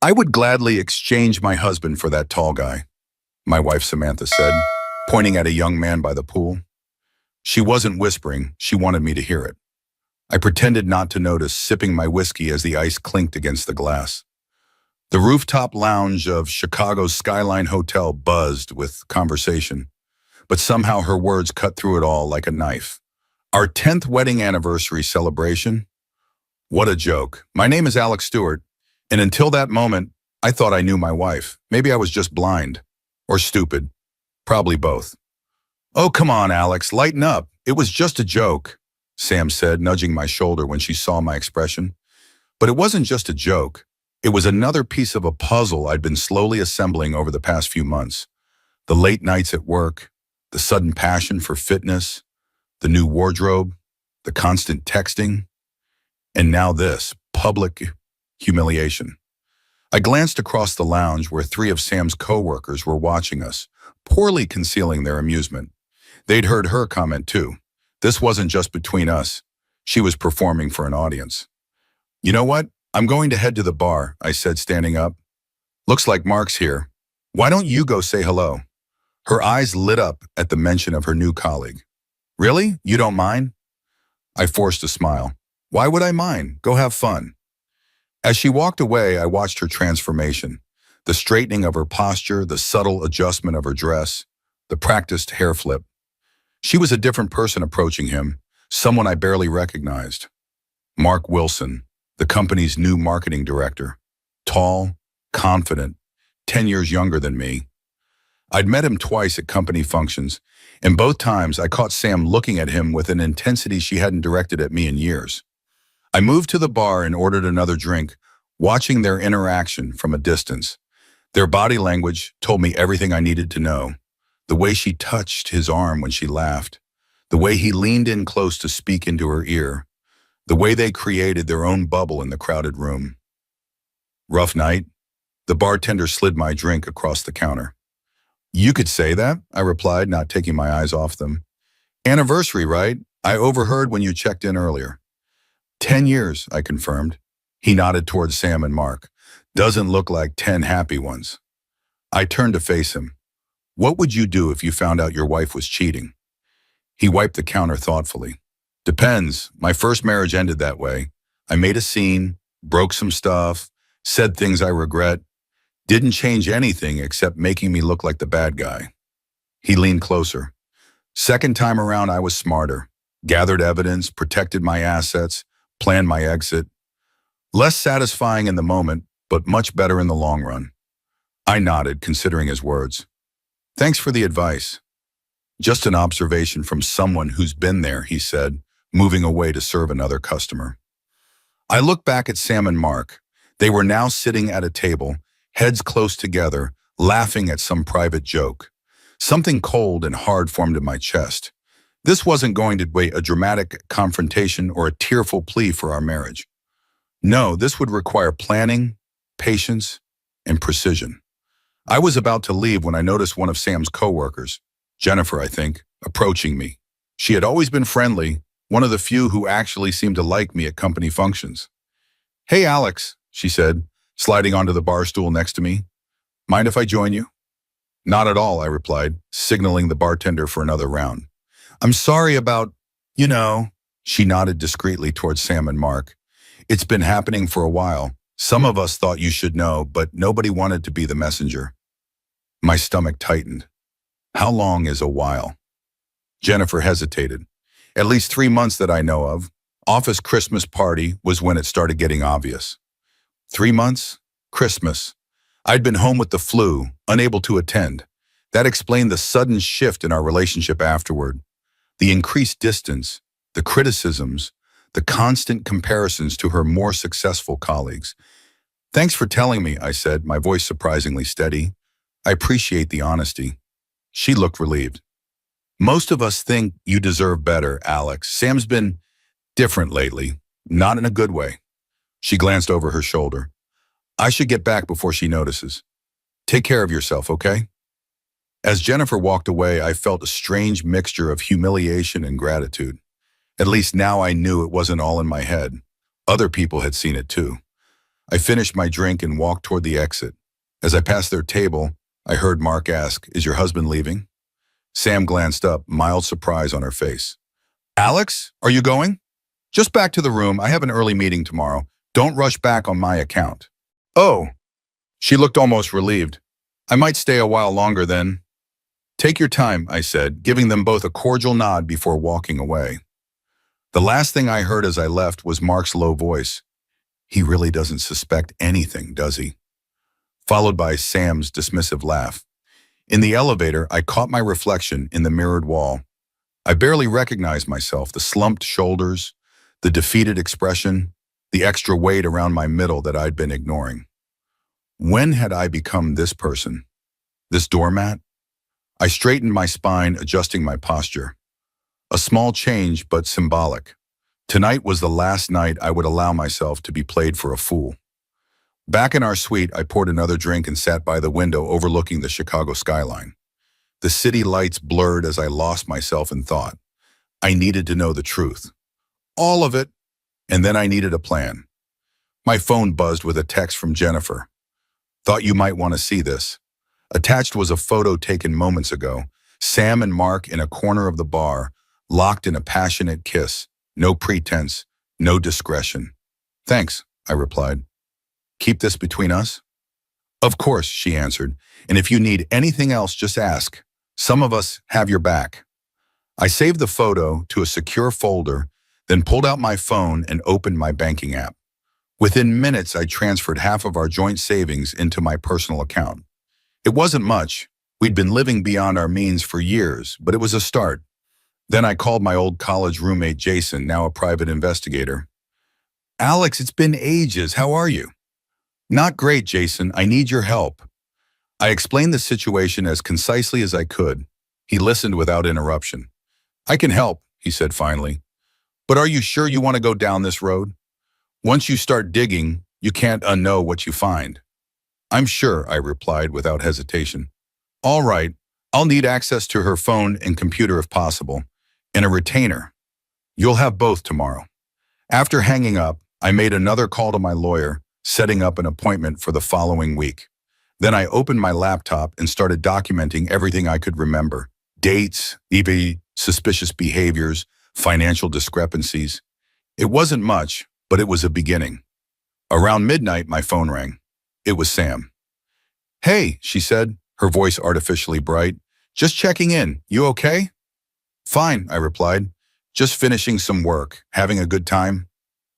I would gladly exchange my husband for that tall guy, my wife Samantha said, pointing at a young man by the pool. She wasn't whispering, she wanted me to hear it. I pretended not to notice, sipping my whiskey as the ice clinked against the glass. The rooftop lounge of Chicago's Skyline Hotel buzzed with conversation, but somehow her words cut through it all like a knife. Our 10th wedding anniversary celebration? What a joke. My name is Alex Stewart, and until that moment, I thought I knew my wife. Maybe I was just blind. Or stupid. Probably both. Oh, come on, Alex, lighten up. It was just a joke, Sam said, nudging my shoulder when she saw my expression. But it wasn't just a joke. It was another piece of a puzzle I'd been slowly assembling over the past few months. The late nights at work, the sudden passion for fitness, the new wardrobe, the constant texting, and now this, public humiliation. I glanced across the lounge where 3 of Sam's co-workers were watching us, poorly concealing their amusement. They'd heard her comment too. This wasn't just between us. She was performing for an audience. You know what? I'm going to head to the bar, I said, standing up. Looks like Mark's here. Why don't you go say hello? Her eyes lit up at the mention of her new colleague. Really? You don't mind? I forced a smile. Why would I mind? Go have fun. As she walked away, I watched her transformation. The straightening of her posture, the subtle adjustment of her dress, the practiced hair flip. She was a different person approaching him, someone I barely recognized. Mark Wilson, the company's new marketing director. Tall, confident, 10 years younger than me. I'd met him twice at company functions, and both times I caught Sam looking at him with an intensity she hadn't directed at me in years. I moved to the bar and ordered another drink, watching their interaction from a distance. Their body language told me everything I needed to know. The way she touched his arm when she laughed, the way he leaned in close to speak into her ear, the way they created their own bubble in the crowded room. Rough night? The bartender slid my drink across the counter. You could say that, I replied, not taking my eyes off them. Anniversary, right? I overheard when you checked in earlier. 10 years, I confirmed. He nodded towards Sam and Mark. Doesn't look like 10 happy ones. I turned to face him. What would you do if you found out your wife was cheating? He wiped the counter thoughtfully. Depends. My first marriage ended that way. I made a scene, broke some stuff, said things I regret. Didn't change anything except making me look like the bad guy. He leaned closer. Second time around, I was smarter. Gathered evidence, protected my assets, planned my exit. Less satisfying in the moment, but much better in the long run. I nodded, considering his words. Thanks for the advice. Just an observation from someone who's been there, he said, moving away to serve another customer. I looked back at Sam and Mark. They were now sitting at a table, heads close together, laughing at some private joke. Something cold and hard formed in my chest. This wasn't going to be a dramatic confrontation or a tearful plea for our marriage. No, this would require planning, patience, and precision. I was about to leave when I noticed one of Sam's co-workers, Jennifer, I think, approaching me. She had always been friendly, one of the few who actually seemed to like me at company functions. Hey, Alex, she said, sliding onto the bar stool next to me. Mind if I join you? Not at all, I replied, signaling the bartender for another round. I'm sorry about, she nodded discreetly towards Sam and Mark. It's been happening for a while. Some of us thought you should know, but nobody wanted to be the messenger. My stomach tightened. How long is a while? Jennifer hesitated. At least 3 months that I know of. Office Christmas party was when it started getting obvious. 3 months? Christmas. I'd been home with the flu, unable to attend. That explained the sudden shift in our relationship afterward. The increased distance, the criticisms, the constant comparisons to her more successful colleagues. Thanks for telling me, I said, my voice surprisingly steady. I appreciate the honesty. She looked relieved. Most of us think you deserve better, Alex. Sam's been different lately, not in a good way. She glanced over her shoulder. I should get back before she notices. Take care of yourself, okay? As Jennifer walked away, I felt a strange mixture of humiliation and gratitude. At least now I knew it wasn't all in my head. Other people had seen it too. I finished my drink and walked toward the exit. As I passed their table, I heard Mark ask, "Is your husband leaving?" Sam glanced up, mild surprise on her face. "Alex, are you going?" "Just back to the room. I have an early meeting tomorrow. Don't rush back on my account." "Oh." She looked almost relieved. "I might stay a while longer then." "Take your time," I said, giving them both a cordial nod before walking away. The last thing I heard as I left was Mark's low voice. "He really doesn't suspect anything, does he?" Followed by Sam's dismissive laugh. In the elevator, I caught my reflection in the mirrored wall. I barely recognized myself, the slumped shoulders, the defeated expression, the extra weight around my middle that I'd been ignoring. When had I become this person? This doormat? I straightened my spine, adjusting my posture. A small change, but symbolic. Tonight was the last night I would allow myself to be played for a fool. Back in our suite, I poured another drink and sat by the window overlooking the Chicago skyline. The city lights blurred as I lost myself in thought. I needed to know the truth. All of it, and then I needed a plan. My phone buzzed with a text from Jennifer. "Thought you might want to see this." Attached was a photo taken moments ago. Sam and Mark in a corner of the bar, locked in a passionate kiss. No pretense, no discretion. "Thanks," I replied. "Keep this between us?" "Of course," she answered. "And if you need anything else, just ask. Some of us have your back." I saved the photo to a secure folder, then pulled out my phone and opened my banking app. Within minutes, I transferred half of our joint savings into my personal account. It wasn't much. We'd been living beyond our means for years, but it was a start. Then I called my old college roommate, Jason, now a private investigator. "Alex, it's been ages. How are you?" "Not great, Jason. I need your help." I explained the situation as concisely as I could. He listened without interruption. "I can help," he said finally. "But are you sure you want to go down this road? Once you start digging, you can't unknow what you find." "I'm sure," I replied without hesitation. "All right, I'll need access to her phone and computer if possible, and a retainer. You'll have both tomorrow." After hanging up, I made another call to my lawyer, setting up an appointment for the following week. Then I opened my laptop and started documenting everything I could remember. Dates, even suspicious behaviors, financial discrepancies. It wasn't much, but it was a beginning. Around midnight, my phone rang. It was Sam. "Hey," she said, her voice artificially bright. "Just checking in. You okay?" "Fine," I replied. "Just finishing some work. Having a good time?"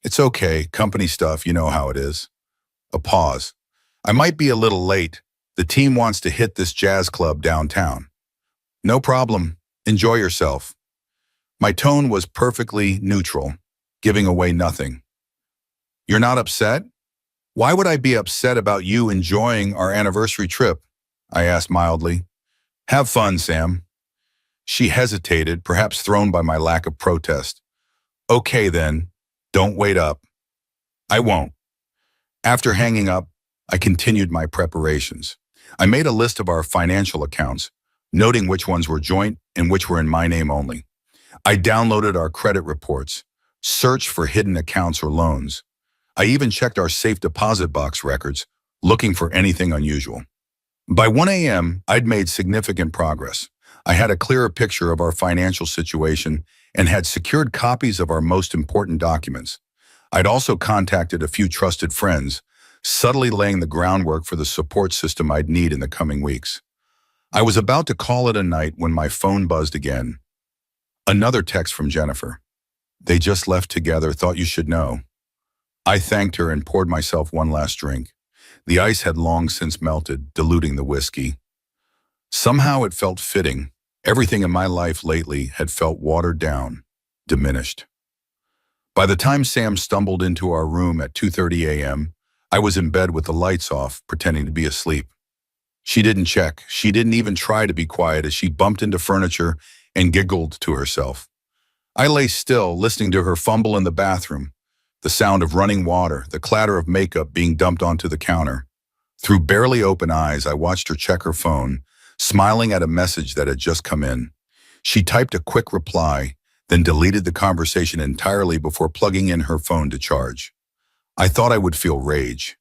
"It's okay. Company stuff, you know how it is." A pause. "I might be a little late. The team wants to hit this jazz club downtown." "No problem. Enjoy yourself." My tone was perfectly neutral, giving away nothing. "You're not upset?" "Why would I be upset about you enjoying our anniversary trip?" I asked mildly. "Have fun, Sam." She hesitated, perhaps thrown by my lack of protest. "Okay then, don't wait up." "I won't." After hanging up, I continued my preparations. I made a list of our financial accounts, noting which ones were joint and which were in my name only. I downloaded our credit reports, searched for hidden accounts or loans. I even checked our safe deposit box records, looking for anything unusual. By 1 a.m., I'd made significant progress. I had a clearer picture of our financial situation and had secured copies of our most important documents. I'd also contacted a few trusted friends, subtly laying the groundwork for the support system I'd need in the coming weeks. I was about to call it a night when my phone buzzed again. Another text from Jennifer. "They just left together, thought you should know." I thanked her and poured myself one last drink. The ice had long since melted, diluting the whiskey. Somehow it felt fitting. Everything in my life lately had felt watered down, diminished. By the time Sam stumbled into our room at 2:30 a.m., I was in bed with the lights off, pretending to be asleep. She didn't check. She didn't even try to be quiet as she bumped into furniture and giggled to herself. I lay still, listening to her fumble in the bathroom, the sound of running water, the clatter of makeup being dumped onto the counter. Through barely open eyes, I watched her check her phone, smiling at a message that had just come in. She typed a quick reply, then deleted the conversation entirely before plugging in her phone to charge. I thought I would feel rage,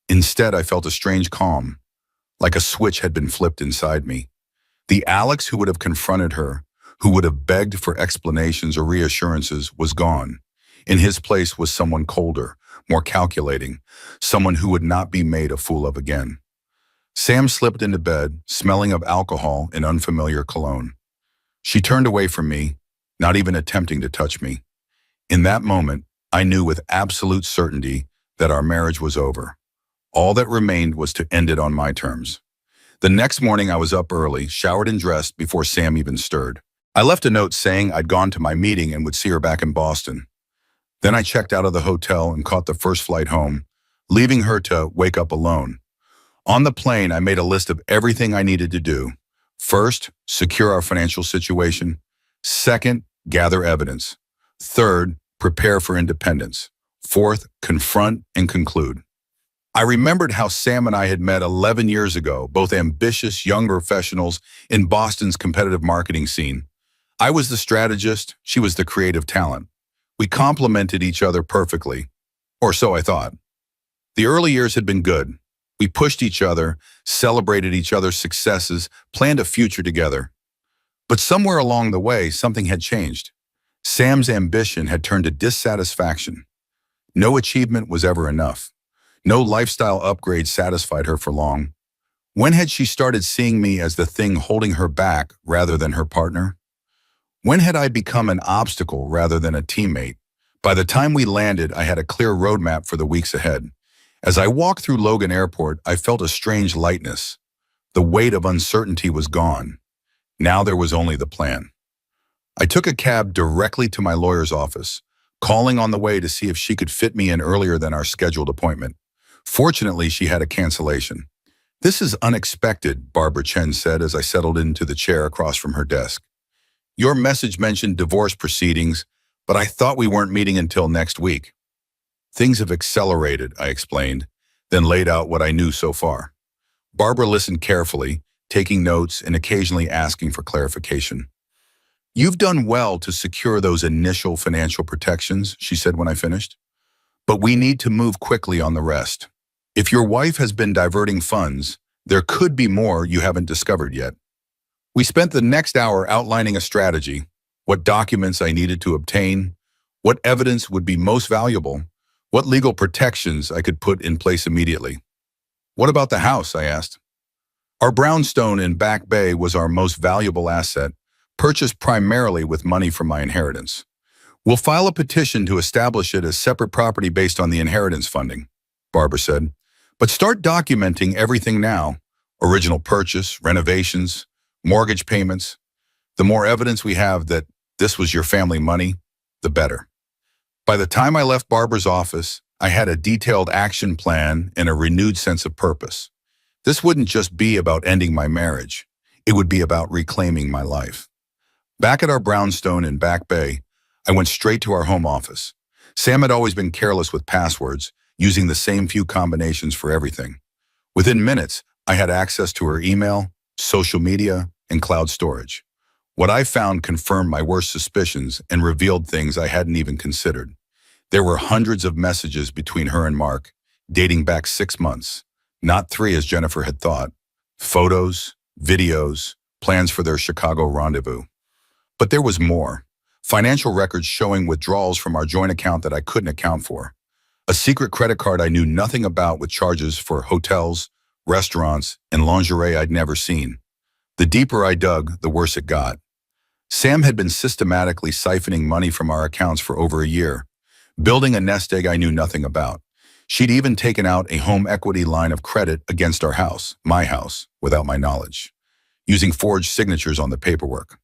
Instead, I felt a strange calm, like a switch had been flipped inside me. The Alex who would have confronted her, who would have begged for explanations or reassurances, was gone. In his place was someone colder, more calculating, someone who would not be made a fool of again. Sam slipped into bed, smelling of alcohol and unfamiliar cologne. She turned away from me, not even attempting to touch me. In that moment, I knew with absolute certainty that our marriage was over. All that remained was to end it on my terms. The next morning I was up early, showered and dressed before Sam even stirred. I left a note saying I'd gone to my meeting and would see her back in Boston. Then I checked out of the hotel and caught the first flight home, leaving her to wake up alone. On the plane, I made a list of everything I needed to do. First, secure our financial situation. Second, gather evidence. Third, prepare for independence. Fourth, confront and conclude. I remembered how Sam and I had met 11 years ago, both ambitious young professionals in Boston's competitive marketing scene. I was the strategist, she was the creative talent. We complemented each other perfectly, or so I thought. The early years had been good. We pushed each other, celebrated each other's successes, planned a future together. But somewhere along the way, something had changed. Sam's ambition had turned to dissatisfaction. No achievement was ever enough. No lifestyle upgrade satisfied her for long. When had she started seeing me as the thing holding her back rather than her partner? When had I become an obstacle rather than a teammate? By the time we landed, I had a clear roadmap for the weeks ahead. As I walked through Logan Airport, I felt a strange lightness. The weight of uncertainty was gone. Now there was only the plan. I took a cab directly to my lawyer's office, calling on the way to see if she could fit me in earlier than our scheduled appointment. Fortunately, she had a cancellation. "This is unexpected," Barbara Chen said as I settled into the chair across from her desk. "Your message mentioned divorce proceedings, but I thought we weren't meeting until next week." "Things have accelerated," I explained, then laid out what I knew so far. Barbara listened carefully, taking notes and occasionally asking for clarification. "You've done well to secure those initial financial protections," she said when I finished. "But we need to move quickly on the rest. If your wife has been diverting funds, there could be more you haven't discovered yet." We spent the next hour outlining a strategy, what documents I needed to obtain, what evidence would be most valuable, what legal protections I could put in place immediately. "What about the house?" I asked. "Our brownstone in Back Bay was our most valuable asset, purchased primarily with money from my inheritance. We'll file a petition to establish it as separate property based on the inheritance funding," Barbara said. "But start documenting everything now. Original purchase, renovations, mortgage payments. The more evidence we have that this was your family money, the better." By the time I left Barbara's office, I had a detailed action plan and a renewed sense of purpose. This wouldn't just be about ending my marriage. It would be about reclaiming my life. Back at our brownstone in Back Bay, I went straight to our home office. Sam had always been careless with passwords, using the same few combinations for everything. Within minutes, I had access to her email, social media, and cloud storage. What I found confirmed my worst suspicions and revealed things I hadn't even considered. There were hundreds of messages between her and Mark, dating back 6 months, not 3 as Jennifer had thought. Photos, videos, plans for their Chicago rendezvous. But there was more. Financial records showing withdrawals from our joint account that I couldn't account for. A secret credit card I knew nothing about with charges for hotels, restaurants, and lingerie I'd never seen. The deeper I dug, the worse it got. Sam had been systematically siphoning money from our accounts for over a year, building a nest egg I knew nothing about. She'd even taken out a home equity line of credit against our house, my house, without my knowledge, using forged signatures on the paperwork.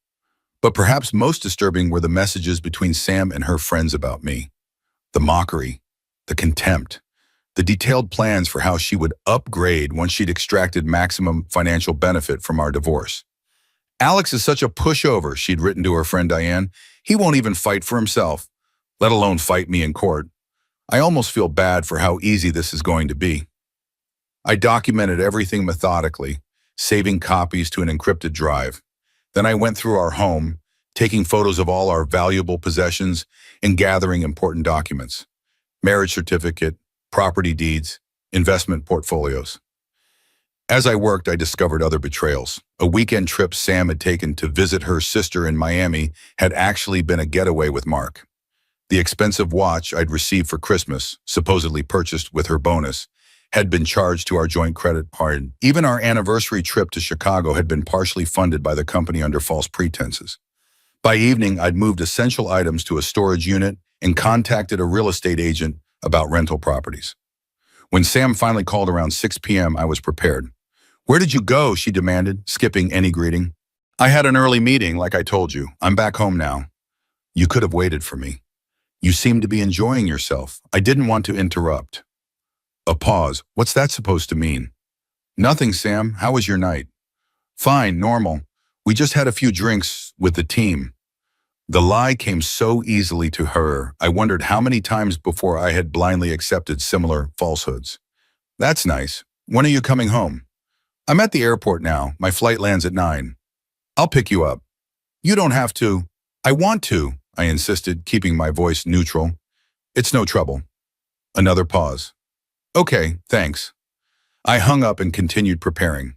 But perhaps most disturbing were the messages between Sam and her friends about me. The mockery, the contempt, the detailed plans for how she would upgrade once she'd extracted maximum financial benefit from our divorce. "Alex is such a pushover," she'd written to her friend Diane. "He won't even fight for himself, let alone fight me in court. I almost feel bad for how easy this is going to be." I documented everything methodically, saving copies to an encrypted drive. Then I went through our home, taking photos of all our valuable possessions and gathering important documents. Marriage certificate, property deeds, investment portfolios. As I worked, I discovered other betrayals. A weekend trip Sam had taken to visit her sister in Miami had actually been a getaway with Mark. The expensive watch I'd received for Christmas, supposedly purchased with her bonus, had been charged to our joint credit card. Even our anniversary trip to Chicago had been partially funded by the company under false pretenses. By evening, I'd moved essential items to a storage unit and contacted a real estate agent about rental properties. When Sam finally called around 6 p.m., I was prepared. "Where did you go?" she demanded, skipping any greeting. "I had an early meeting, like I told you. I'm back home now." "You could have waited for me. You seem to be enjoying yourself. I didn't want to interrupt." A pause. "What's that supposed to mean?" "Nothing, Sam. How was your night?" "Fine, normal. We just had a few drinks with the team." The lie came so easily to her, I wondered how many times before I had blindly accepted similar falsehoods. "That's nice. When are you coming home?" "I'm at the airport now. My flight lands at 9. "I'll pick you up." "You don't have to." "I want to," I insisted, keeping my voice neutral. "It's no trouble." Another pause. "Okay, thanks." I hung up and continued preparing.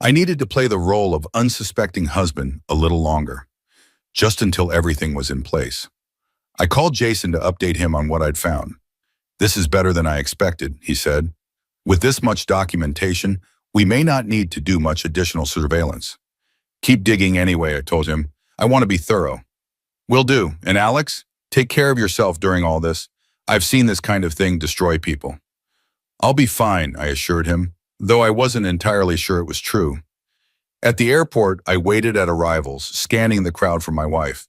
I needed to play the role of unsuspecting husband a little longer, just until everything was in place. I called Jason to update him on what I'd found. "This is better than I expected," he said. "With this much documentation, we may not need to do much additional surveillance." "Keep digging anyway," I told him. "I want to be thorough." "Will do. And Alex, take care of yourself during all this. I've seen this kind of thing destroy people." "I'll be fine," I assured him, though I wasn't entirely sure it was true. At the airport, I waited at arrivals, scanning the crowd for my wife.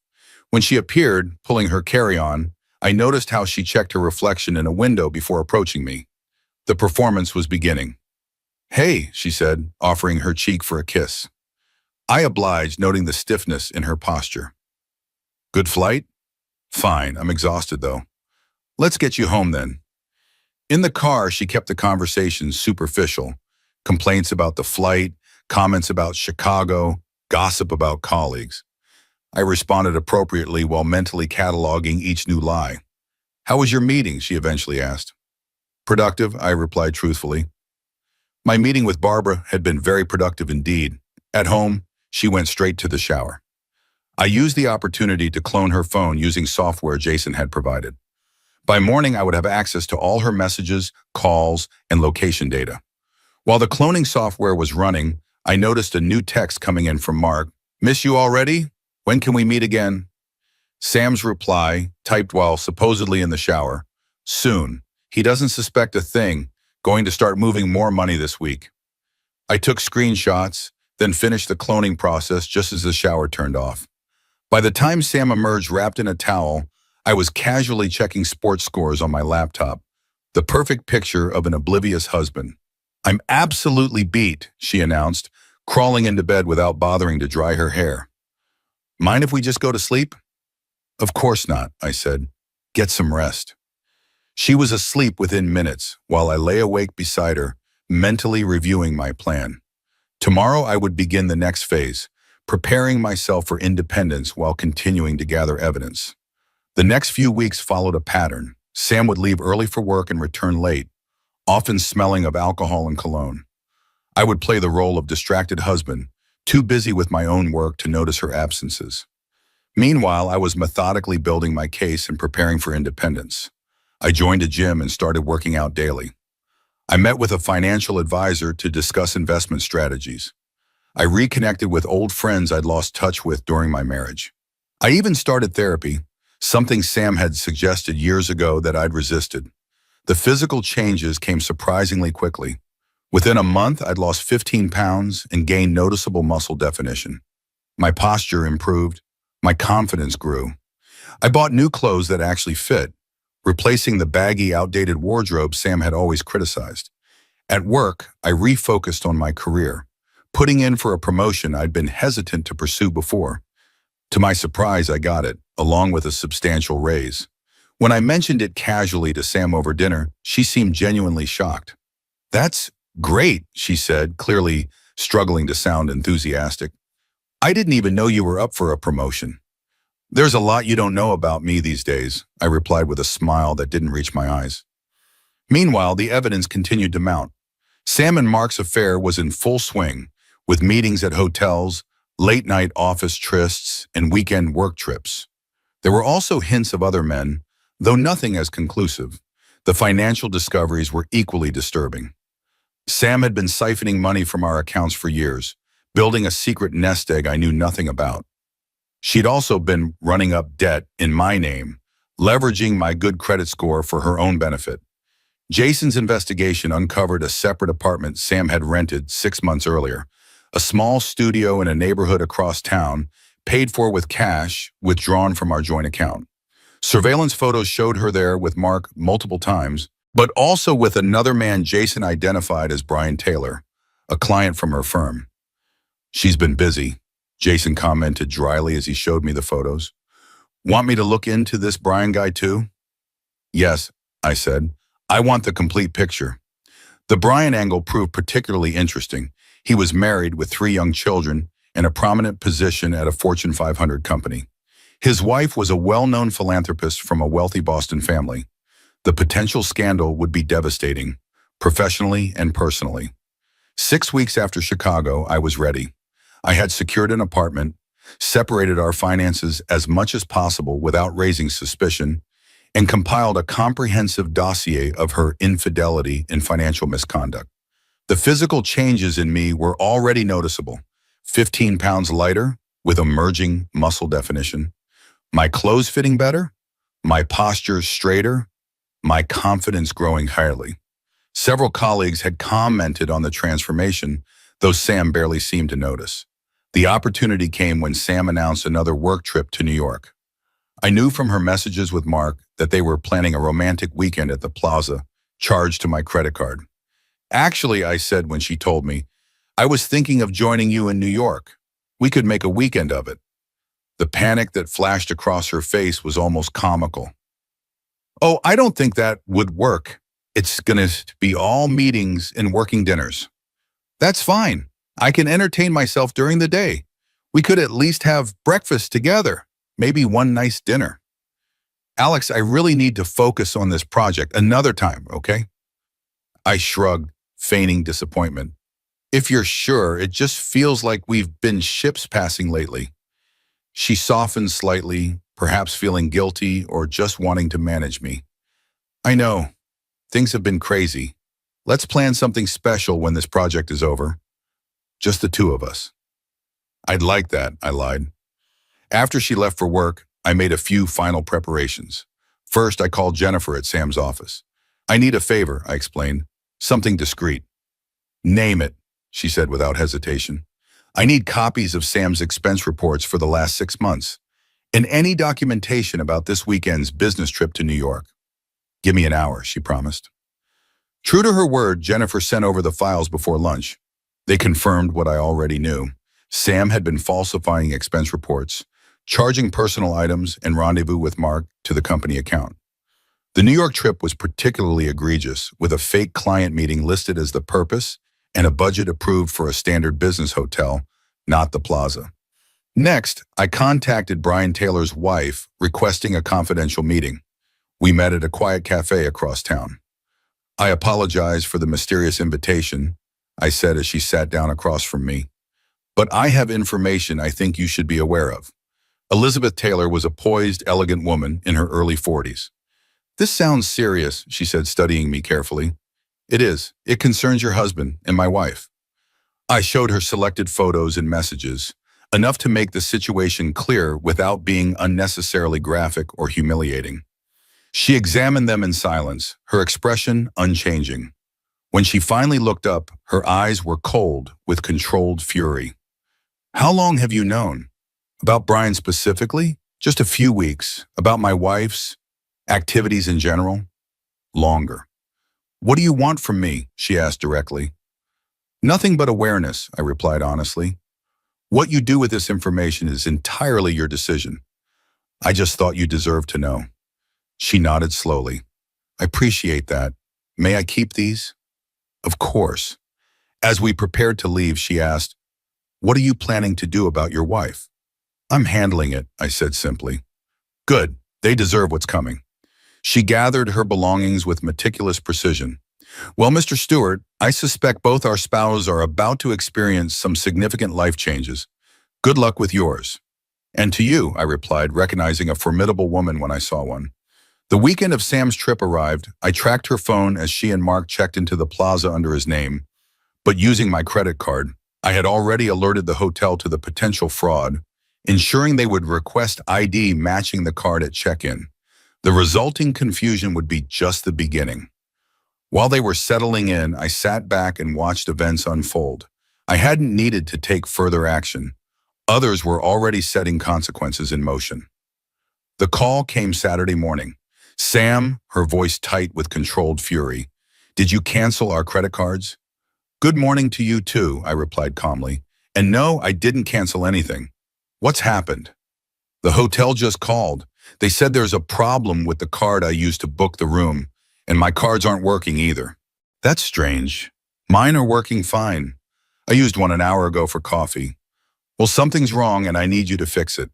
When she appeared, pulling her carry-on, I noticed how she checked her reflection in a window before approaching me. The performance was beginning. "Hey," she said, offering her cheek for a kiss. I obliged, noting the stiffness in her posture. "Good flight?" "Fine, I'm exhausted though." "Let's get you home then." In the car, she kept the conversation superficial. Complaints about the flight, comments about Chicago, gossip about colleagues. I responded appropriately while mentally cataloging each new lie. "How was your meeting?" she eventually asked. "Productive," I replied truthfully. My meeting with Barbara had been very productive indeed. At home, she went straight to the shower. I used the opportunity to clone her phone using software Jason had provided. By morning, I would have access to all her messages, calls, and location data. While the cloning software was running, I noticed a new text coming in from Mark. "Miss you already? When can we meet again?" Sam's reply, typed while supposedly in the shower. "Soon. He doesn't suspect a thing. Going to start moving more money this week." I took screenshots, then finished the cloning process just as the shower turned off. By the time Sam emerged wrapped in a towel, I was casually checking sports scores on my laptop, the perfect picture of an oblivious husband. "I'm absolutely beat," she announced, crawling into bed without bothering to dry her hair. "Mind if we just go to sleep?" "Of course not," I said. "Get some rest." She was asleep within minutes, while I lay awake beside her, mentally reviewing my plan. Tomorrow I would begin the next phase, preparing myself for independence while continuing to gather evidence. The next few weeks followed a pattern. Sam would leave early for work and return late, often smelling of alcohol and cologne. I would play the role of distracted husband, too busy with my own work to notice her absences. Meanwhile, I was methodically building my case and preparing for independence. I joined a gym and started working out daily. I met with a financial advisor to discuss investment strategies. I reconnected with old friends I'd lost touch with during my marriage. I even started therapy, something Sam had suggested years ago that I'd resisted. The physical changes came surprisingly quickly. Within a month, I'd lost 15 pounds and gained noticeable muscle definition. My posture improved. My confidence grew. I bought new clothes that actually fit, replacing the baggy, outdated wardrobe Sam had always criticized. At work, I refocused on my career, putting in for a promotion I'd been hesitant to pursue before. To my surprise, I got it, along with a substantial raise. When I mentioned it casually to Sam over dinner, she seemed genuinely shocked. "That's great," she said, clearly struggling to sound enthusiastic. "I didn't even know you were up for a promotion." "There's a lot you don't know about me these days," I replied with a smile that didn't reach my eyes. Meanwhile, the evidence continued to mount. Sam and Mark's affair was in full swing, with meetings at hotels, late-night office trysts, and weekend work trips. There were also hints of other men, though nothing as conclusive. The financial discoveries were equally disturbing. Sam had been siphoning money from our accounts for years, building a secret nest egg I knew nothing about. She'd also been running up debt in my name, leveraging my good credit score for her own benefit. Jason's investigation uncovered a separate apartment Sam had rented 6 months earlier, a small studio in a neighborhood across town, paid for with cash withdrawn from our joint account. Surveillance photos showed her there with Mark multiple times, but also with another man Jason identified as Brian Taylor, a client from her firm. "She's been busy," Jason commented dryly as he showed me the photos. "Want me to look into this Brian guy too?" "Yes," I said. "I want the complete picture." The Brian angle proved particularly interesting. He was married with 3 young children and a prominent position at a Fortune 500 company. His wife was a well-known philanthropist from a wealthy Boston family. The potential scandal would be devastating, professionally and personally. 6 weeks after Chicago, I was ready. I had secured an apartment, separated our finances as much as possible without raising suspicion, and compiled a comprehensive dossier of her infidelity and financial misconduct. The physical changes in me were already noticeable. 15 pounds lighter, with emerging muscle definition. My clothes fitting better, my posture straighter, my confidence growing highly. Several colleagues had commented on the transformation, though Sam barely seemed to notice. The opportunity came when Sam announced another work trip to New York. I knew from her messages with Mark that they were planning a romantic weekend at the plaza, charged to my credit card. "Actually," I said when she told me, "I was thinking of joining you in New York. We could make a weekend of it." The panic that flashed across her face was almost comical. "Oh, I don't think that would work. It's gonna be all meetings and working dinners." "That's fine. I can entertain myself during the day. We could at least have breakfast together, maybe one nice dinner." "Alex, I really need to focus on this project another time, okay?" I shrugged, feigning disappointment. "If you're sure, it just feels like we've been ships passing lately." She softened slightly, perhaps feeling guilty or just wanting to manage me. "I know. Things have been crazy. Let's plan something special when this project is over. Just the 2 of us." "I'd like that," I lied. After she left for work, I made a few final preparations. First, I called Jennifer at Sam's office. "I need a favor," I explained. "Something discreet." "Name it," she said without hesitation. "I need copies of Sam's expense reports for the last 6 months, and any documentation about this weekend's business trip to New York." "Give me an hour," she promised. True to her word, Jennifer sent over the files before lunch. They confirmed what I already knew. Sam had been falsifying expense reports, charging personal items, and rendezvous with Mark to the company account. The New York trip was particularly egregious, with a fake client meeting listed as the purpose and a budget approved for a standard business hotel, not the plaza. Next, I contacted Brian Taylor's wife, requesting a confidential meeting. We met at a quiet cafe across town. "I apologize for the mysterious invitation," I said as she sat down across from me. "But I have information I think you should be aware of." Elizabeth Taylor was a poised, elegant woman in her early 40s. "This sounds serious," she said, studying me carefully. "It is. It concerns your husband and my wife." I showed her selected photos and messages, enough to make the situation clear without being unnecessarily graphic or humiliating. She examined them in silence, her expression unchanging. When she finally looked up, her eyes were cold with controlled fury. "How long have you known?" "About Brian specifically? Just a few weeks. About my wife's activities in general? Longer." "What do you want from me?" she asked directly. "Nothing but awareness," I replied honestly. "What you do with this information is entirely your decision. I just thought you deserved to know." She nodded slowly. "I appreciate that. May I keep these?" "Of course." As we prepared to leave, she asked, "What are you planning to do about your wife?" "I'm handling it," I said simply. "Good. They deserve what's coming." She gathered her belongings with meticulous precision. Well, Mr. Stewart, I suspect both our spouses are about to experience some significant life changes. Good luck with yours. And to you, I replied, recognizing a formidable woman when I saw one. The weekend of Sam's trip arrived. I tracked her phone as she and Mark checked into the plaza under his name, but using my credit card, I had already alerted the hotel to the potential fraud, ensuring they would request ID matching the card at check-in. The resulting confusion would be just the beginning. While they were settling in, I sat back and watched events unfold. I hadn't needed to take further action. Others were already setting consequences in motion. The call came Saturday morning. Sam, her voice tight with controlled fury. Did you cancel our credit cards? Good morning to you too, I replied calmly. And no, I didn't cancel anything. What's happened? The hotel just called. They said there's a problem with the card I used to book the room, and my cards aren't working either. That's strange. Mine are working fine. I used one an hour ago for coffee. Well, something's wrong and I need you to fix it.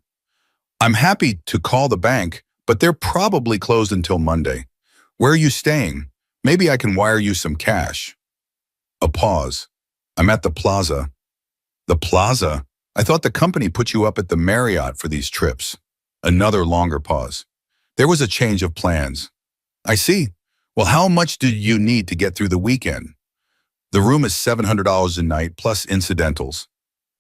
I'm happy to call the bank, but they're probably closed until Monday. Where are you staying? Maybe I can wire you some cash. A pause. I'm at the plaza. The plaza? I thought the company put you up at the Marriott for these trips. Another longer pause. There was a change of plans. I see. Well, how much do you need to get through the weekend? The room is $700 a night plus incidentals.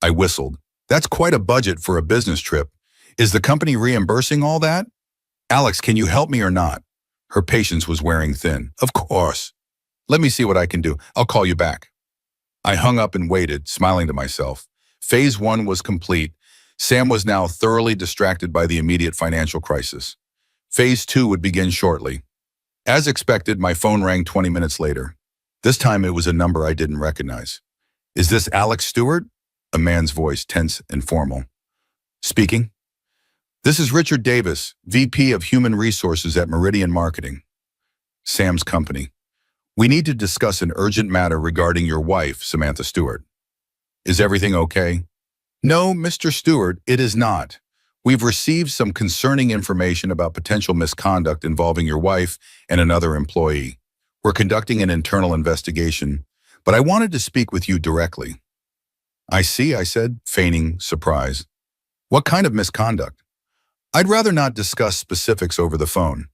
I whistled. That's quite a budget for a business trip. Is the company reimbursing all that? Alex, can you help me or not? Her patience was wearing thin. Of course. Let me see what I can do. I'll call you back. I hung up and waited, smiling to myself. Phase 1 was complete. Sam was now thoroughly distracted by the immediate financial crisis. Phase 2 would begin shortly. As expected, my phone rang 20 minutes later. This time it was a number I didn't recognize. Is this Alex Stewart? A man's voice, tense and formal. Speaking. This is Richard Davis, VP of Human Resources at Meridian Marketing. Sam's company. We need to discuss an urgent matter regarding your wife, Samantha Stewart. Is everything okay? No, Mr. Stewart, it is not. We've received some concerning information about potential misconduct involving your wife and another employee. We're conducting an internal investigation, but I wanted to speak with you directly. I see, I said, feigning surprise. What kind of misconduct? I'd rather not discuss specifics over the phone.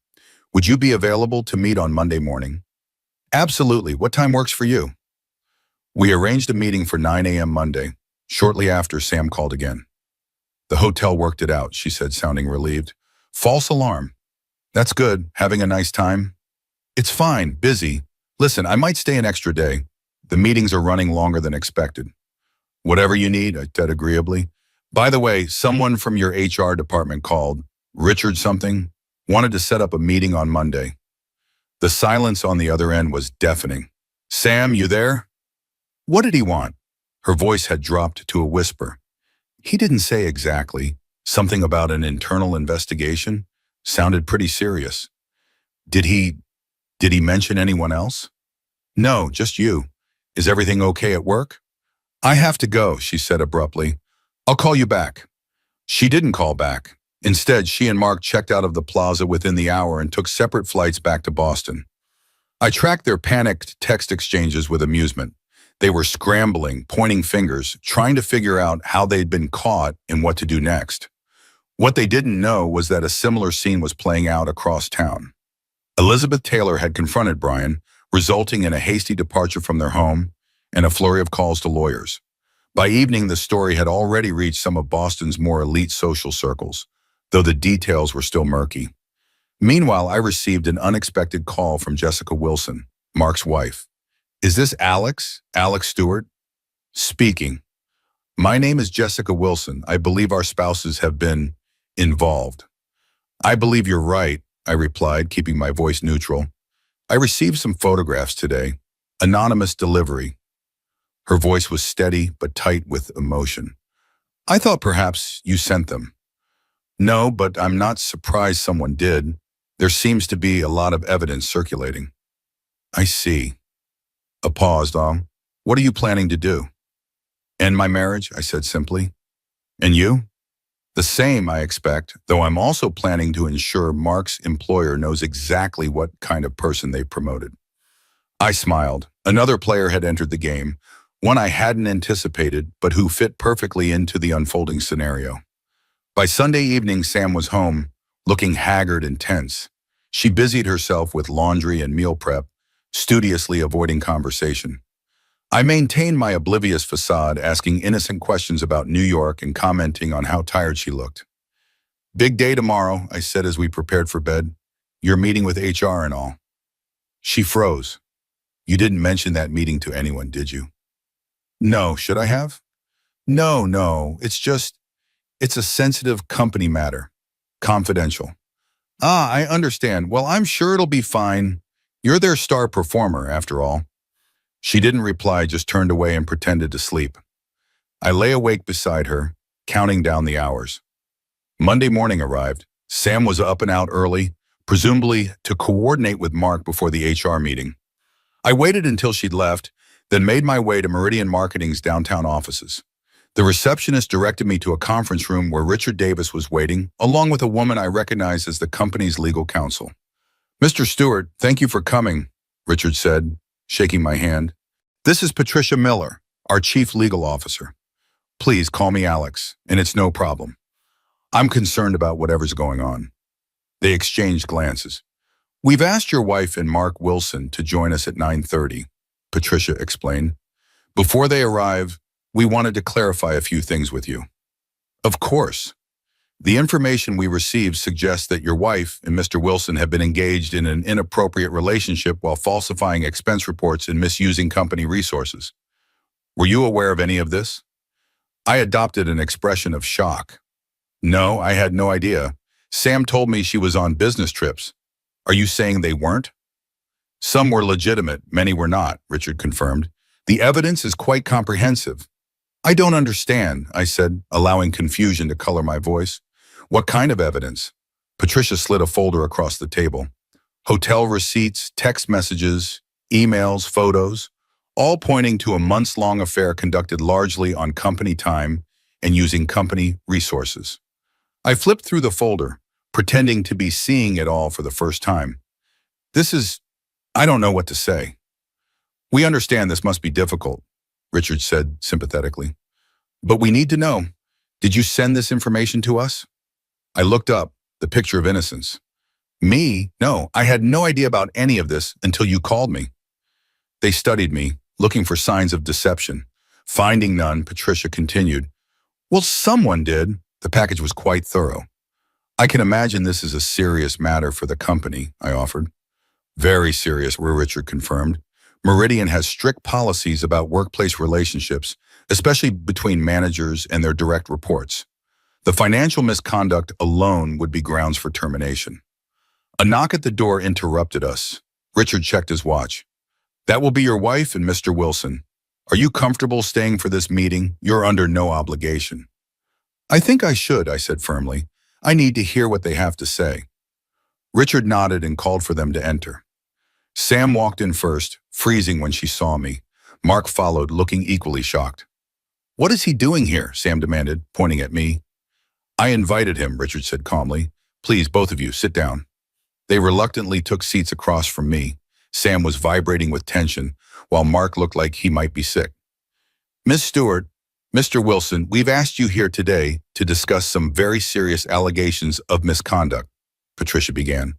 Would you be available to meet on Monday morning? Absolutely. What time works for you? We arranged a meeting for 9 a.m. Monday. Shortly after, Sam called again. The hotel worked it out, she said, sounding relieved. False alarm. That's good. Having a nice time? It's fine. Busy. Listen, I might stay an extra day. The meetings are running longer than expected. Whatever you need, I said agreeably. By the way, someone from your HR department called, Richard something, wanted to set up a meeting on Monday. The silence on the other end was deafening. Sam, you there? What did he want? Her voice had dropped to a whisper. He didn't say exactly. Something about an internal investigation? Sounded pretty serious. Did he mention anyone else? No, just you. Is everything okay at work? I have to go, she said abruptly. I'll call you back. She didn't call back. Instead, she and Mark checked out of the plaza within the hour and took separate flights back to Boston. I tracked their panicked text exchanges with amusement. They were scrambling, pointing fingers, trying to figure out how they'd been caught and what to do next. What they didn't know was that a similar scene was playing out across town. Elizabeth Taylor had confronted Brian, resulting in a hasty departure from their home and a flurry of calls to lawyers. By evening, the story had already reached some of Boston's more elite social circles, though the details were still murky. Meanwhile, I received an unexpected call from Jessica Wilson, Mark's wife. Is this Alex Stewart? Speaking. My name is Jessica Wilson. I believe our spouses have been involved. I believe you're right, I replied, keeping my voice neutral. I received some photographs today. Anonymous delivery. Her voice was steady but tight with emotion. I thought perhaps you sent them. No, but I'm not surprised someone did. There seems to be a lot of evidence circulating. I see. A pause, Dom. What are you planning to do? End my marriage, I said simply. And you? The same, I expect, though I'm also planning to ensure Mark's employer knows exactly what kind of person they promoted. I smiled. Another player had entered the game, one I hadn't anticipated, but who fit perfectly into the unfolding scenario. By Sunday evening, Sam was home, looking haggard and tense. She busied herself with laundry and meal prep, studiously avoiding conversation. I maintained my oblivious facade, asking innocent questions about New York and commenting on how tired she looked. "Big day tomorrow," I said as we prepared for bed. "You're meeting with HR and all." She froze. "You didn't mention that meeting to anyone, did you?" "No, should I have?" No, it's a sensitive company matter. Confidential." "Ah, I understand. Well, I'm sure it'll be fine. You're their star performer, after all." She didn't reply, just turned away and pretended to sleep. I lay awake beside her, counting down the hours. Monday morning arrived. Sam was up and out early, presumably to coordinate with Mark before the HR meeting. I waited until she'd left, then made my way to Meridian Marketing's downtown offices. The receptionist directed me to a conference room where Richard Davis was waiting, along with a woman I recognized as the company's legal counsel. "Mr. Stewart, thank you for coming," Richard said, shaking my hand. "This is Patricia Miller, our chief legal officer. Please call me Alex, and it's no problem. I'm concerned about whatever's going on." They exchanged glances. "We've asked your wife and Mark Wilson to join us at 9:30, Patricia explained. "Before they arrive, we wanted to clarify a few things with you." "Of course. The information we received suggests that your wife and Mr. Wilson have been engaged in an inappropriate relationship while falsifying expense reports and misusing company resources. Were you aware of any of this?" I adopted an expression of shock. "No, I had no idea. Sam told me she was on business trips. Are you saying they weren't?" "Some were legitimate, many were not," Richard confirmed. "The evidence is quite comprehensive." "I don't understand," I said, allowing confusion to color my voice. "What kind of evidence?" Patricia slid a folder across the table. "Hotel receipts, text messages, emails, photos, all pointing to a months-long affair conducted largely on company time and using company resources." I flipped through the folder, pretending to be seeing it all for the first time. I don't know what to say." "We understand this must be difficult," Richard said sympathetically. "But we need to know. Did you send this information to us?" I looked up, the picture of innocence. "Me? No, I had no idea about any of this until you called me." They studied me, looking for signs of deception. Finding none, Patricia continued. "Well, someone did." The package was quite thorough. "I can imagine this is a serious matter for the company," I offered. "Very serious," Richard confirmed. "Meridian has strict policies about workplace relationships, especially between managers and their direct reports. The financial misconduct alone would be grounds for termination." A knock at the door interrupted us. Richard checked his watch. "That will be your wife and Mr. Wilson. Are you comfortable staying for this meeting? You're under no obligation." "I think I should," I said firmly. "I need to hear what they have to say." Richard nodded and called for them to enter. Sam walked in first, freezing when she saw me. Mark followed, looking equally shocked. "What is he doing here?" Sam demanded, pointing at me. "I invited him," Richard said calmly. "Please, both of you, sit down." They reluctantly took seats across from me. Sam was vibrating with tension, while Mark looked like he might be sick. "Miss Stewart, Mr. Wilson, we've asked you here today to discuss some very serious allegations of misconduct," Patricia began.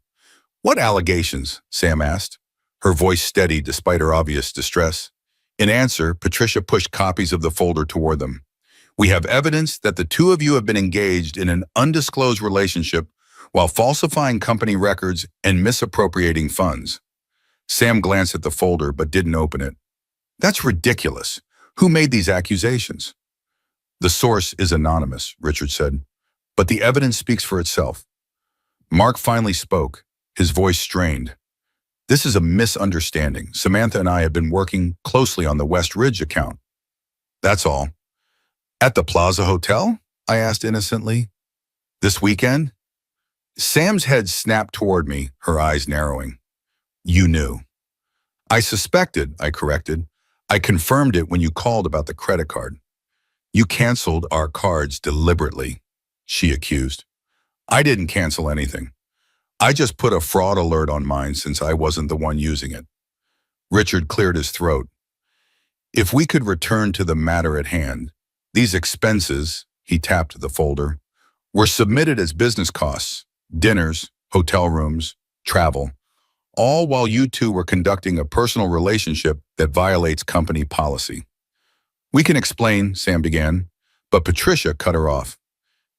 "What allegations?" Sam asked. Her voice steady despite her obvious distress. In answer, Patricia pushed copies of the folder toward them. "We have evidence that the two of you have been engaged in an undisclosed relationship while falsifying company records and misappropriating funds." Sam glanced at the folder but didn't open it. "That's ridiculous. Who made these accusations?" "The source is anonymous," Richard said, "but the evidence speaks for itself." Mark finally spoke, his voice strained. "This is a misunderstanding. Samantha and I have been working closely on the West Ridge account. That's all." "At the Plaza Hotel?" I asked innocently. "This weekend?" Sam's head snapped toward me, her eyes narrowing. "You knew." "I suspected," I corrected. "I confirmed it when you called about the credit card. You canceled our cards deliberately." she accused. I didn't cancel anything. I just put a fraud alert on mine since I wasn't the one using it. Richard cleared his throat. If we could return to the matter at hand, these expenses, he tapped the folder, were submitted as business costs, dinners, hotel rooms, travel, all while you two were conducting a personal relationship that violates company policy. We can explain, Sam began, but Patricia cut her off.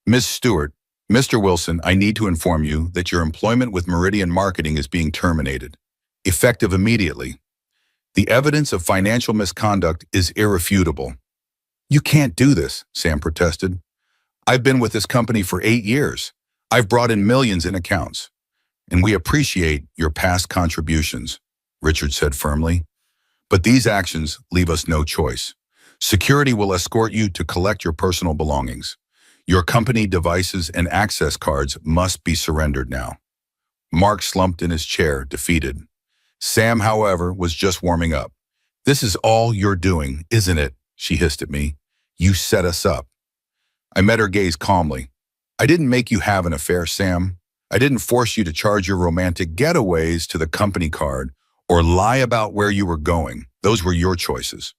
Ms. Stewart, Mr. Wilson, I need to inform you that your employment with Meridian Marketing is being terminated, effective immediately. The evidence of financial misconduct is irrefutable. You can't do this, Sam protested. I've been with this company for 8 years. I've brought in millions in accounts. And we appreciate your past contributions, Richard said firmly. But these actions leave us no choice. Security will escort you to collect your personal belongings. Your company devices and access cards must be surrendered now. Mark slumped in his chair, defeated. Sam, however, was just warming up. This is all you're doing, isn't it? She hissed at me. You set us up. I met her gaze calmly. I didn't make you have an affair, Sam. I didn't force you to charge your romantic getaways to the company card or lie about where you were going. Those were your choices.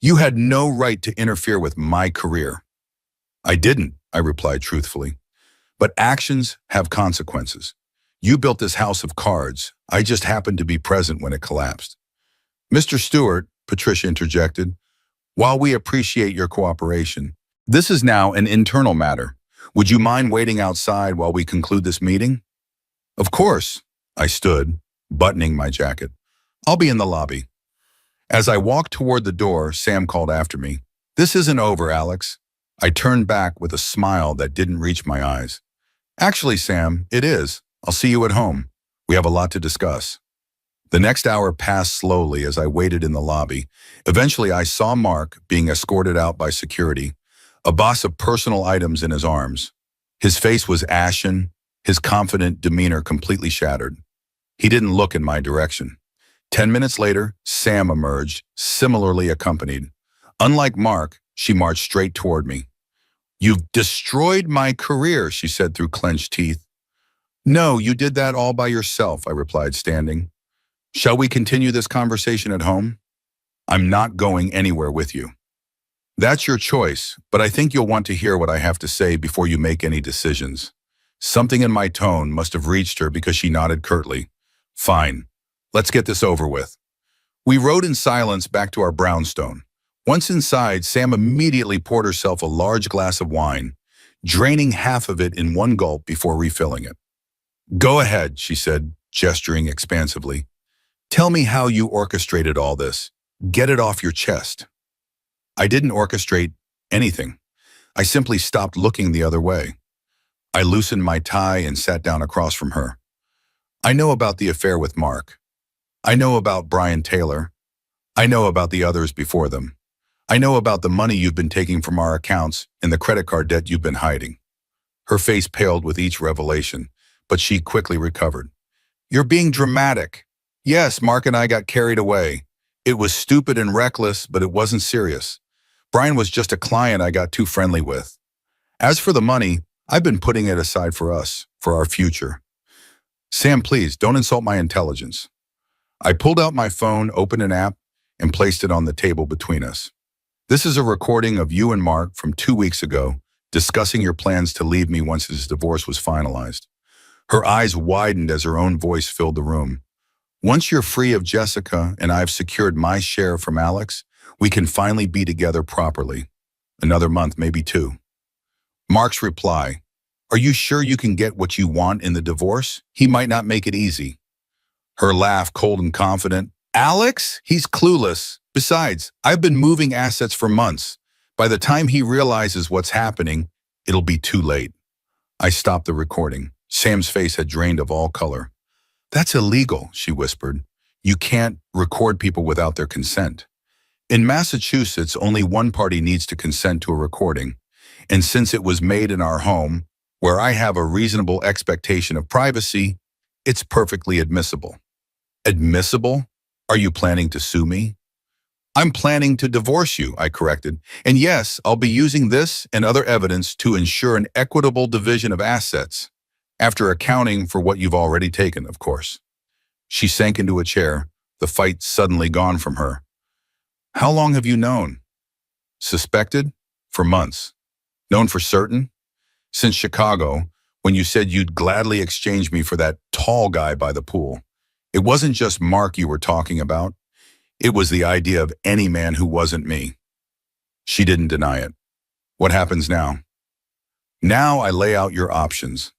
You had no right to interfere with my career. I didn't, I replied truthfully. But actions have consequences. You built this house of cards. I just happened to be present when it collapsed. Mr. Stewart, Patricia interjected, while we appreciate your cooperation, this is now an internal matter. Would you mind waiting outside while we conclude this meeting? Of course, I stood, buttoning my jacket. I'll be in the lobby. As I walked toward the door, Sam called after me. This isn't over, Alex. I turned back with a smile that didn't reach my eyes. Actually, Sam, it is. I'll see you at home. We have a lot to discuss. The next hour passed slowly as I waited in the lobby. Eventually, I saw Mark being escorted out by security, a box of personal items in his arms. His face was ashen, his confident demeanor completely shattered. He didn't look in my direction. 10 minutes later, Sam emerged, similarly accompanied. Unlike Mark, she marched straight toward me. You've destroyed my career, she said through clenched teeth. No, you did that all by yourself, I replied, standing. Shall we continue this conversation at home? I'm not going anywhere with you. That's your choice, but I think you'll want to hear what I have to say before you make any decisions. Something in my tone must have reached her because she nodded curtly. Fine, let's get this over with. We rode in silence back to our brownstone. Once inside, Sam immediately poured herself a large glass of wine, draining half of it in one gulp before refilling it. Go ahead, she said, gesturing expansively. Tell me how you orchestrated all this. Get it off your chest. I didn't orchestrate anything. I simply stopped looking the other way. I loosened my tie and sat down across from her. I know about the affair with Mark. I know about Brian Taylor. I know about the others before them. I know about the money you've been taking from our accounts and the credit card debt you've been hiding. Her face paled with each revelation, but she quickly recovered. You're being dramatic. Yes, Mark and I got carried away. It was stupid and reckless, but it wasn't serious. Brian was just a client I got too friendly with. As for the money, I've been putting it aside for us, for our future. Sam, please, don't insult my intelligence. I pulled out my phone, opened an app, and placed it on the table between us. This is a recording of you and Mark from 2 weeks ago, discussing your plans to leave me once his divorce was finalized. Her eyes widened as her own voice filled the room. Once you're free of Jessica and I've secured my share from Alex, we can finally be together properly. Another month, maybe 2. Mark's reply, are you sure you can get what you want in the divorce? He might not make it easy. Her laugh, cold and confident. Alex? He's clueless. Besides, I've been moving assets for months. By the time he realizes what's happening, it'll be too late. I stopped the recording. Sam's face had drained of all color. That's illegal, she whispered. You can't record people without their consent. In Massachusetts, only one party needs to consent to a recording. And since it was made in our home, where I have a reasonable expectation of privacy, it's perfectly admissible. Admissible? Are you planning to sue me? I'm planning to divorce you, I corrected. And yes, I'll be using this and other evidence to ensure an equitable division of assets, after accounting for what you've already taken, of course. She sank into a chair, the fight suddenly gone from her. How long have you known? Suspected? For months. Known for certain? Since Chicago, when you said you'd gladly exchange me for that tall guy by the pool. It wasn't just Mark you were talking about. It was the idea of any man who wasn't me. She didn't deny it. What happens now? Now I lay out your options.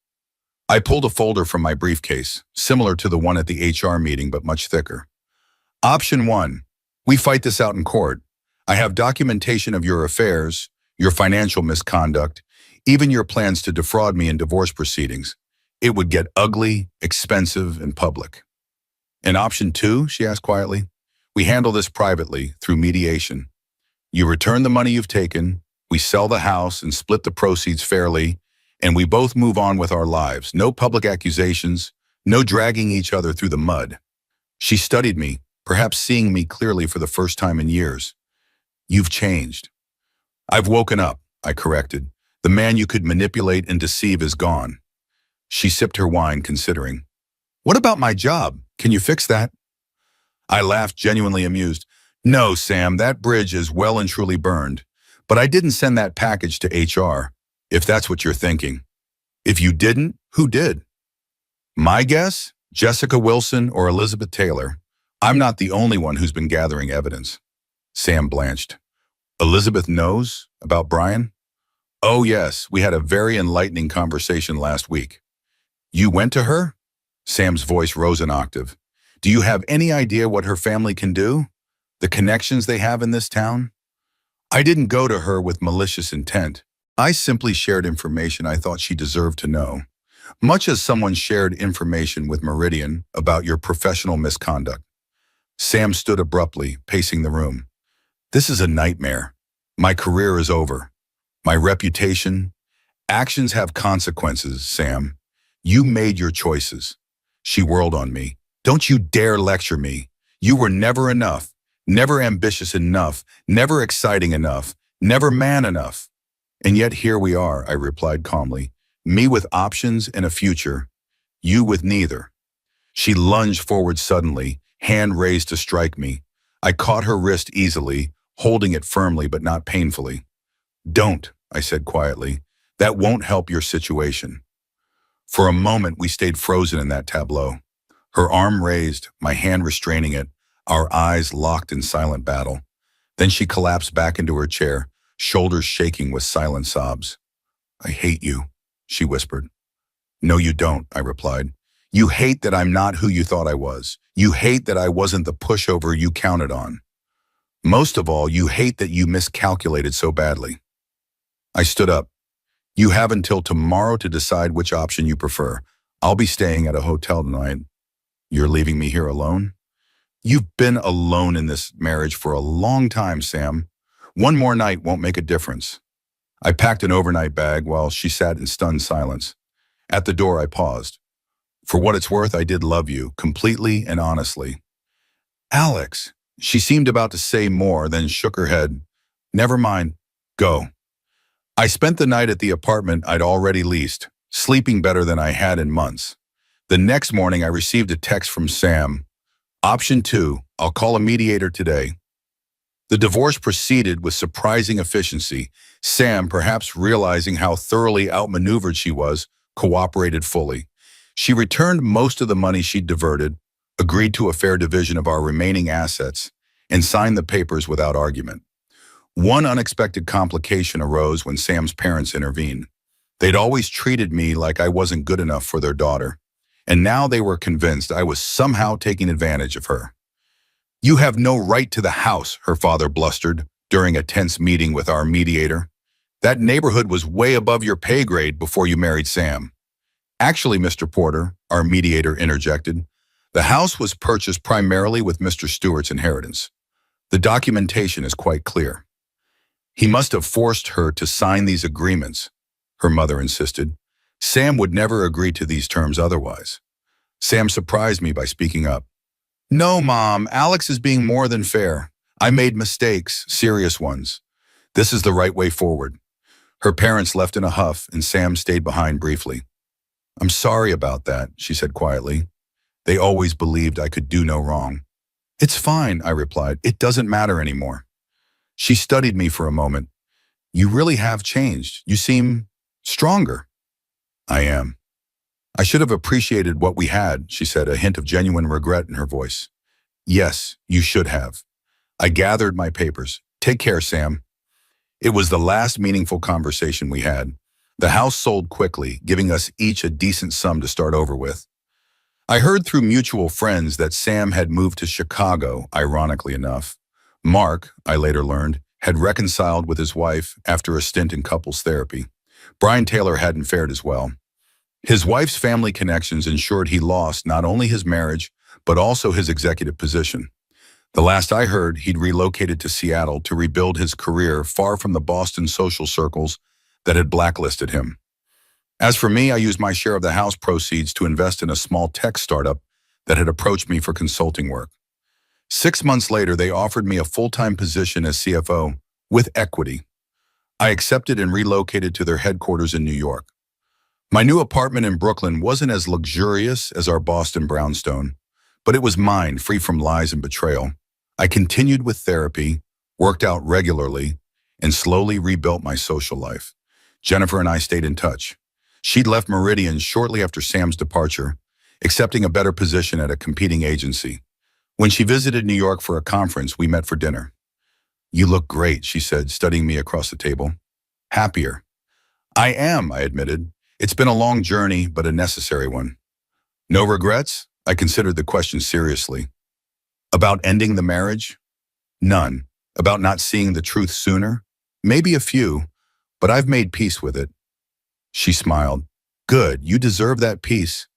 I pulled a folder from my briefcase, similar to the one at the HR meeting, but much thicker. Option 1. We fight this out in court. I have documentation of your affairs, your financial misconduct, even your plans to defraud me in divorce proceedings. It would get ugly, expensive, and public. And option 2, she asked quietly, we handle this privately through mediation. You return the money you've taken, we sell the house and split the proceeds fairly, and we both move on with our lives. No public accusations, no dragging each other through the mud. She studied me, perhaps seeing me clearly for the first time in years. You've changed. I've woken up, I corrected. The man you could manipulate and deceive is gone. She sipped her wine, considering. What about my job? Can you fix that? I laughed, genuinely amused. No, Sam, that bridge is well and truly burned. But I didn't send that package to HR, if that's what you're thinking. If you didn't, who did? My guess? Jessica Wilson or Elizabeth Taylor. I'm not the only one who's been gathering evidence. Sam blanched. Elizabeth knows about Brian? Oh yes, we had a very enlightening conversation last week. You went to her? Sam's voice rose an octave. Do you have any idea what her family can do? The connections they have in this town? I didn't go to her with malicious intent. I simply shared information I thought she deserved to know, much as someone shared information with Meridian about your professional misconduct. Sam stood abruptly, pacing the room. This is a nightmare. My career is over. My reputation. Actions have consequences, Sam. You made your choices. She whirled on me. Don't you dare lecture me. You were never enough, never ambitious enough, never exciting enough, never man enough. And yet here we are, I replied calmly. Me with options and a future. You with neither. She lunged forward suddenly, hand raised to strike me. I caught her wrist easily, holding it firmly but not painfully. Don't, I said quietly. That won't help your situation. For a moment we stayed frozen in that tableau. Her arm raised, my hand restraining it, our eyes locked in silent battle. Then she collapsed back into her chair, shoulders shaking with silent sobs. I hate you, she whispered. No, you don't, I replied. You hate that I'm not who you thought I was. You hate that I wasn't the pushover you counted on. Most of all, you hate that you miscalculated so badly. I stood up. You have until tomorrow to decide which option you prefer. I'll be staying at a hotel tonight. You're leaving me here alone? You've been alone in this marriage for a long time, Sam. One more night won't make a difference. I packed an overnight bag while she sat in stunned silence. At the door, I paused. For what it's worth, I did love you, completely and honestly. Alex, she seemed about to say more, then shook her head. Never mind. Go. I spent the night at the apartment I'd already leased, sleeping better than I had in months. The next morning, I received a text from Sam. Option 2, I'll call a mediator today. The divorce proceeded with surprising efficiency. Sam, perhaps realizing how thoroughly outmaneuvered she was, cooperated fully. She returned most of the money she'd diverted, agreed to a fair division of our remaining assets, and signed the papers without argument. One unexpected complication arose when Sam's parents intervened. They'd always treated me like I wasn't good enough for their daughter, and now they were convinced I was somehow taking advantage of her. You have no right to the house, her father blustered during a tense meeting with our mediator. That neighborhood was way above your pay grade before you married Sam. Actually, Mr. Porter, our mediator interjected, the house was purchased primarily with Mr. Stewart's inheritance. The documentation is quite clear. He must have forced her to sign these agreements, her mother insisted. Sam would never agree to these terms otherwise. Sam surprised me by speaking up. No, Mom, Alex is being more than fair. I made mistakes, serious ones. This is the right way forward. Her parents left in a huff, and Sam stayed behind briefly. I'm sorry about that, she said quietly. They always believed I could do no wrong. It's fine, I replied. It doesn't matter anymore. She studied me for a moment. You really have changed. You seem stronger. I am. I should have appreciated what we had, she said, a hint of genuine regret in her voice. Yes, you should have. I gathered my papers. Take care, Sam. It was the last meaningful conversation we had. The house sold quickly, giving us each a decent sum to start over with. I heard through mutual friends that Sam had moved to Chicago, ironically enough. Mark, I later learned, had reconciled with his wife after a stint in couples therapy. Brian Taylor hadn't fared as well. His wife's family connections ensured he lost not only his marriage, but also his executive position. The last I heard, he'd relocated to Seattle to rebuild his career far from the Boston social circles that had blacklisted him. As for me, I used my share of the house proceeds to invest in a small tech startup that had approached me for consulting work. 6 months later, they offered me a full-time position as CFO with equity. I accepted and relocated to their headquarters in New York. My new apartment in Brooklyn wasn't as luxurious as our Boston brownstone, but it was mine, free from lies and betrayal. I continued with therapy, worked out regularly, and slowly rebuilt my social life. Jennifer and I stayed in touch. She'd left Meridian shortly after Sam's departure, accepting a better position at a competing agency. When she visited New York for a conference, we met for dinner. You look great, she said, studying me across the table. Happier. I am, I admitted. It's been a long journey, but a necessary one. No regrets? I considered the question seriously. About ending the marriage? None. About not seeing the truth sooner? Maybe a few, but I've made peace with it. She smiled. Good, you deserve that peace.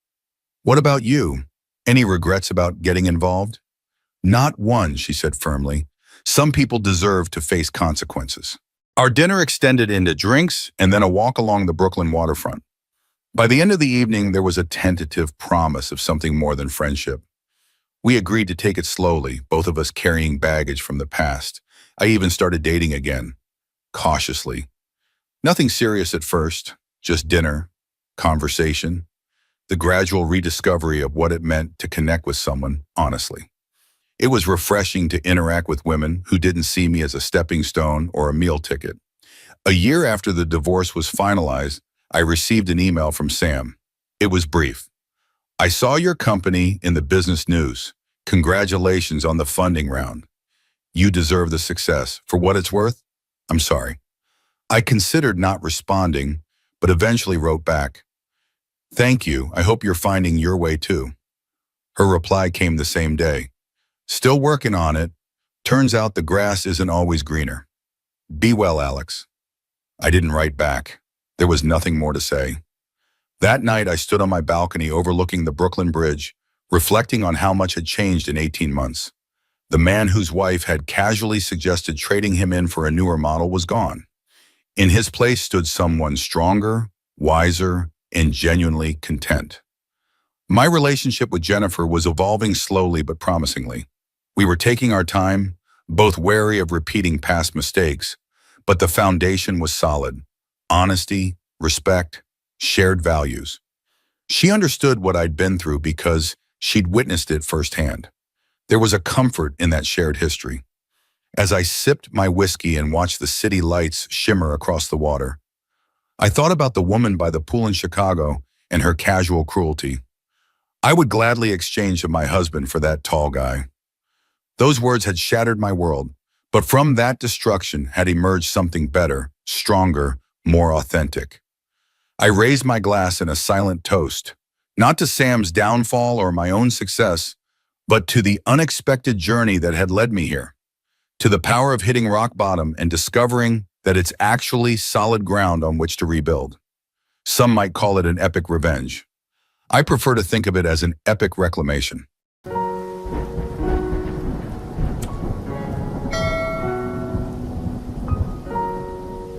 What about you? Any regrets about getting involved? Not one, she said firmly. Some people deserve to face consequences. Our dinner extended into drinks and then a walk along the Brooklyn waterfront. By the end of the evening, there was a tentative promise of something more than friendship. We agreed to take it slowly, both of us carrying baggage from the past. I even started dating again, cautiously. Nothing serious at first, just dinner, conversation, the gradual rediscovery of what it meant to connect with someone, honestly. It was refreshing to interact with women who didn't see me as a stepping stone or a meal ticket. A year after the divorce was finalized, I received an email from Sam. It was brief. I saw your company in the business news. Congratulations on the funding round. You deserve the success. For what it's worth, I'm sorry. I considered not responding, but eventually wrote back. Thank you. I hope you're finding your way too. Her reply came the same day. Still working on it. Turns out the grass isn't always greener. Be well, Alex. I didn't write back. There was nothing more to say. That night, I stood on my balcony overlooking the Brooklyn Bridge, reflecting on how much had changed in 18 months. The man whose wife had casually suggested trading him in for a newer model was gone. In his place stood someone stronger, wiser, and genuinely content. My relationship with Jennifer was evolving slowly but promisingly. We were taking our time, both wary of repeating past mistakes, but the foundation was solid. Honesty, respect, shared values. She understood what I'd been through because she'd witnessed it firsthand. There was a comfort in that shared history. As I sipped my whiskey and watched the city lights shimmer across the water, I thought about the woman by the pool in Chicago and her casual cruelty. I would gladly exchange my husband for that tall guy. Those words had shattered my world, but from that destruction had emerged something better, stronger, more authentic. I raised my glass in a silent toast, not to Sam's downfall or my own success, but to the unexpected journey that had led me here, to the power of hitting rock bottom and discovering that it's actually solid ground on which to rebuild. Some might call it an epic revenge. I prefer to think of it as an epic reclamation.